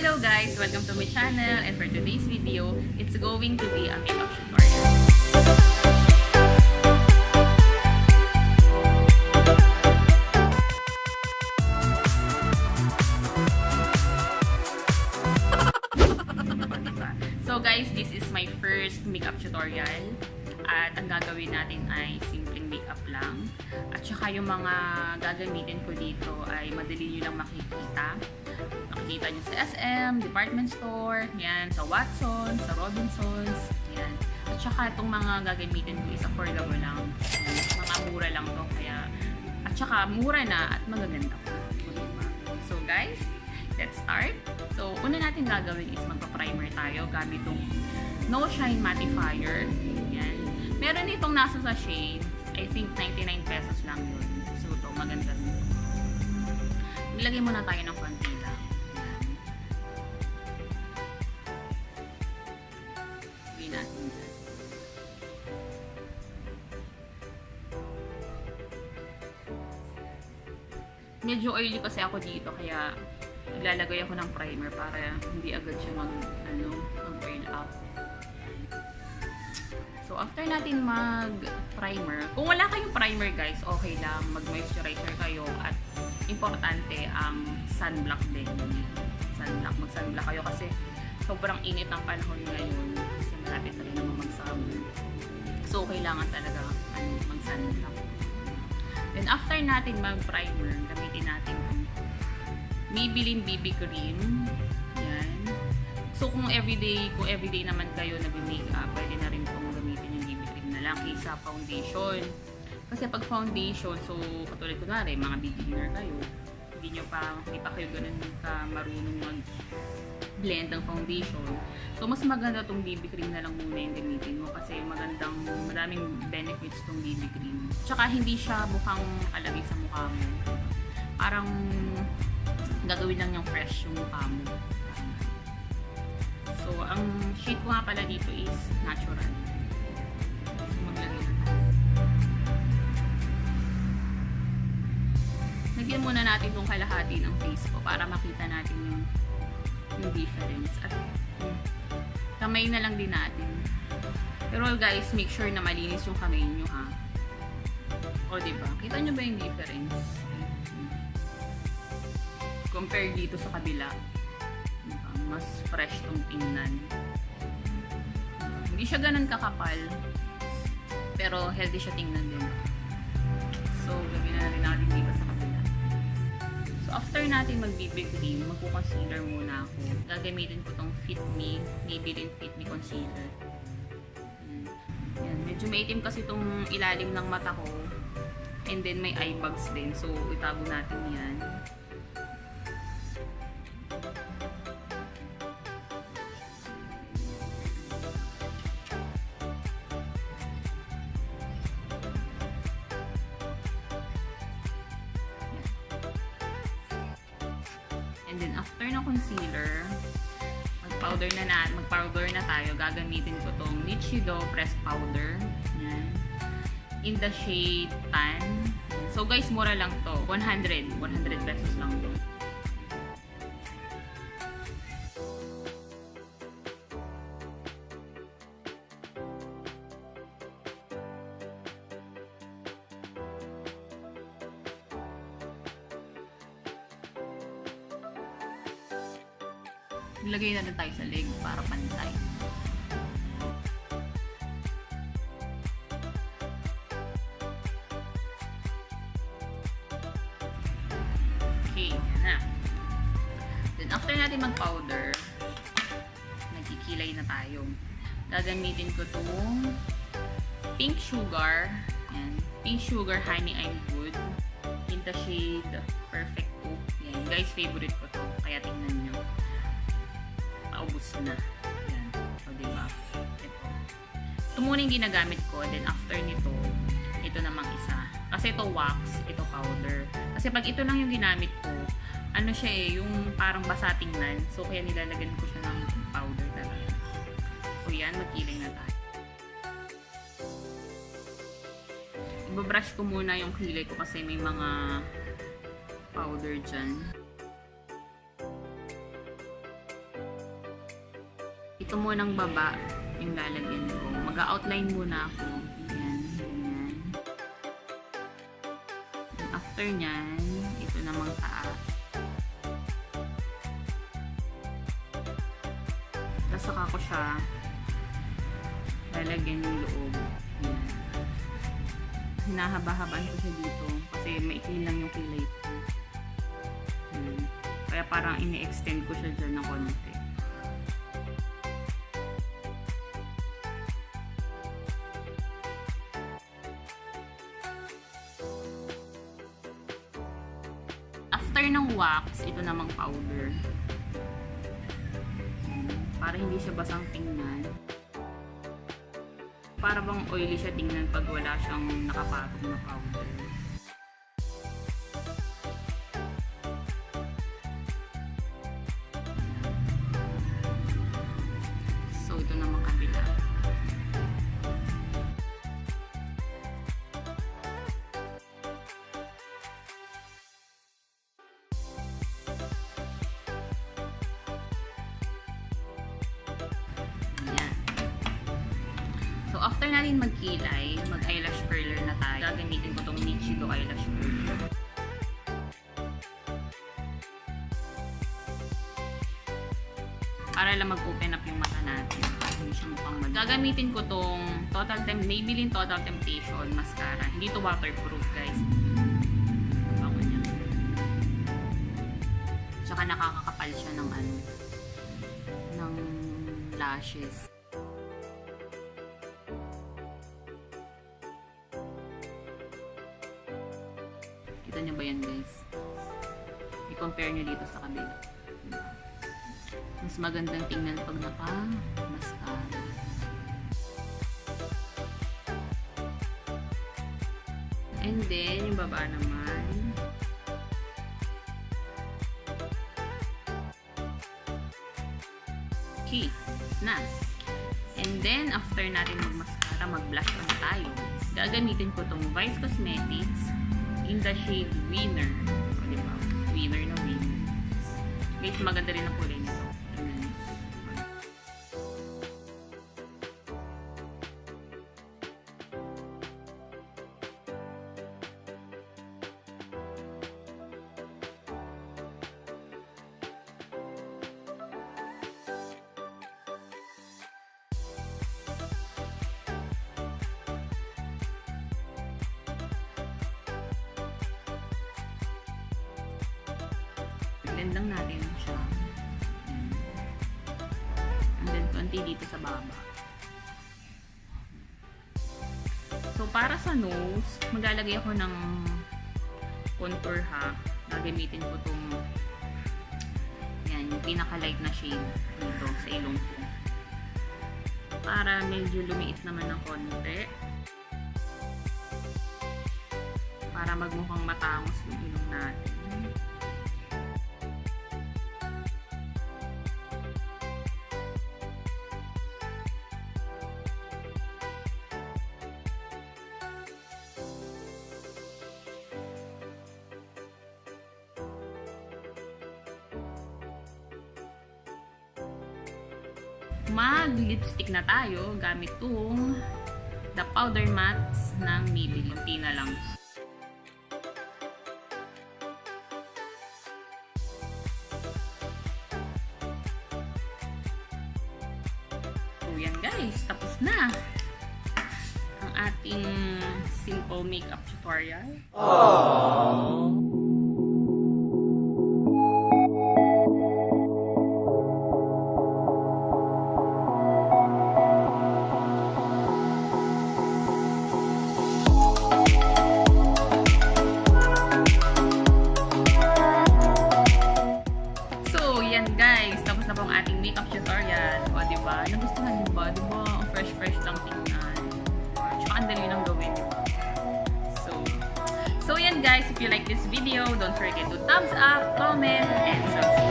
Hello guys! Welcome to my channel, and for today's video, it's going to be a makeup tutorial. So guys, this is my first makeup tutorial. At ang gagawin natin ay simpleng makeup lang. At saka yung mga gagamitin ko dito ay madali nyo lang makikita. Makikita nyo sa SM, department store, yan, sa Watsons, sa Robinsons, yan. At saka itong mga gagamitin ko is affordable lang. Mga mura lang to. Kaya, at saka mura na at magaganda pa. So guys, let's start. So, una natin gagawin is magpa-primer tayo gamit itong No Shine Mattifier. Yan. Meron itong nasa sa shade. I think 99 pesos lang yun. So, ito, maganda nito. Ilagay muna tayo ng konti lang. Ilagay natin dyan. Medyo oily kasi ako dito, kaya naglalagay ako ng primer para hindi agad siya mag-oil up. So, after natin mag-primer, kung wala kayong primer guys, okay lang, mag-moisturizer kayo at importante ang sunblock din. Mag-sunblock kayo kasi sobrang init ang panahon ngayon kasi malapit na rin naman mag-summer. So, kailangan talaga mag-sunblock. Then, after natin mag-primer, gamitin natin yung Maybelline BB cream. Yan. So, kung everyday naman kayo nag-makeup, pwede na rin itong gamitin yung BB cream na lang kaysa foundation. Kasi pag foundation, so, katulad ko na rin, mga beginner kayo, hindi pa kayo ganun ka marunong mag-blend ng foundation. So, mas maganda itong BB cream na lang muna yung gamitin mo kasi maraming benefits itong BB cream. Tsaka, hindi siya mukhang alagay sa mukha mo. Parang gagawin lang yung fresh yung mukha mo. So, ang shade ko nga pala dito is natural. So, maglagay na tayo. Lagyan muna natin yung kalahati ng face ko para makita natin yung difference. At kamay na lang din natin. Pero guys, make sure na malinis yung kamay nyo ha. O diba? Kita nyo ba yung difference? Compare dito sa kabila. Mas fresh tong tingnan. Hindi siya ganun kakapal. Pero healthy siya tingnan din. So, gawin na rin natin dito sa kabila. So, after natin mag-BB cream, magpo-concealer muna ako. Gagamitin ko tong FitMe, Maybelline FitMe Concealer. Yan. Medyo maitim kasi tong ilalim ng mata ko. And then may eye bags din. So, itago natin yan. And then, after ng concealer, mag-powder na tayo. Gagamitin ko tong Nichido pressed powder. Yan. In the shade Tan. So, guys, mura lang to. 100 pesos lang to. Ilagay na rin tayo sa leg para pantay. Okay, yan na. Then, after natin mag-powder, nagkikilay na tayo. Gagamitin ko itong Pink Sugar. Yan. Pink Sugar Honey I'm Good. In the shade Perfect 2. Yan. Guys, favorite ko to. Kaya tingnan nyo. Ubus na. Yan. So, diba? Ito. Ito muna yung ginagamit ko. Then, after nito, ito namang isa. Kasi ito wax, ito powder. Kasi pag ito lang yung ginamit ko, ano siya yung parang basa tingnan. So, kaya nilalagyan ko siya ng powder talaga. So, yan. Magkilay na tayo. Ibabrush ko muna yung kilay ko kasi may mga powder dyan. ito munang baba yung lalagyan ko. Mag-outline muna ako. Ayan, ganyan. And after nyan, ito namang taas. Tapos saka ko siya lalagyan yung loob. Ayan. Hinahaba-habaan ko siya dito kasi maikli lang yung kilay ko. Ayan. Kaya parang ini-extend ko siya dyan ng konti. After ng wax, ito namang powder. Para hindi siya basang tingnan. Para bang oily siya tingnan pag wala siyang nakapatong na powder. So, ito namang kabila. So, after natin magkilay, mag-eyelash curler na tayo. Gagamitin ko tong Nichido eyelash curler. Para lang mag-open up yung mata natin. Hindi siya mukhang mag... Gagamitin ko tong Maybelline Total Temptation Mascara. Hindi to waterproof, guys. Bango niya. Tsaka nakakakapal siya ng ng lashes. Kita nyo ba yan, guys? I-compare nyo dito sa kabila. Mas magandang tingnan pag naka-mascara. And then, yung baba naman. Okay. Na. And then, after natin mag-mascara, mag-blush on tayo. Gagamitin ko tong Vice Cosmetics in the shade Winner. O, diba? Winner na Winner. Guys, maganda rin ang kulay nito. Blend lang natin siya. And then, konti dito sa baba. So, para sa nose, maglalagay ako ng contour ha. Gagamitin ko itong yan, yung pinaka-light na shade dito sa ilong ko. Para medyo lumiit naman ng konti. Para magmukhang matangos yung ilong natin. Mag-lipstick na tayo gamit itong The Powder Mattes ng Maybelline. Kunti na lang. So yan guys, tapos na ang ating simple makeup tutorial. Aww. Guys, tapos na po ang ating makeup tutorial. O, diba? Nagustuhan nyo ba? Diba? Fresh lang tingnan. Tsaka ang dali lang gawin. So yan guys. If you like this video, don't forget to thumbs up, comment, and subscribe.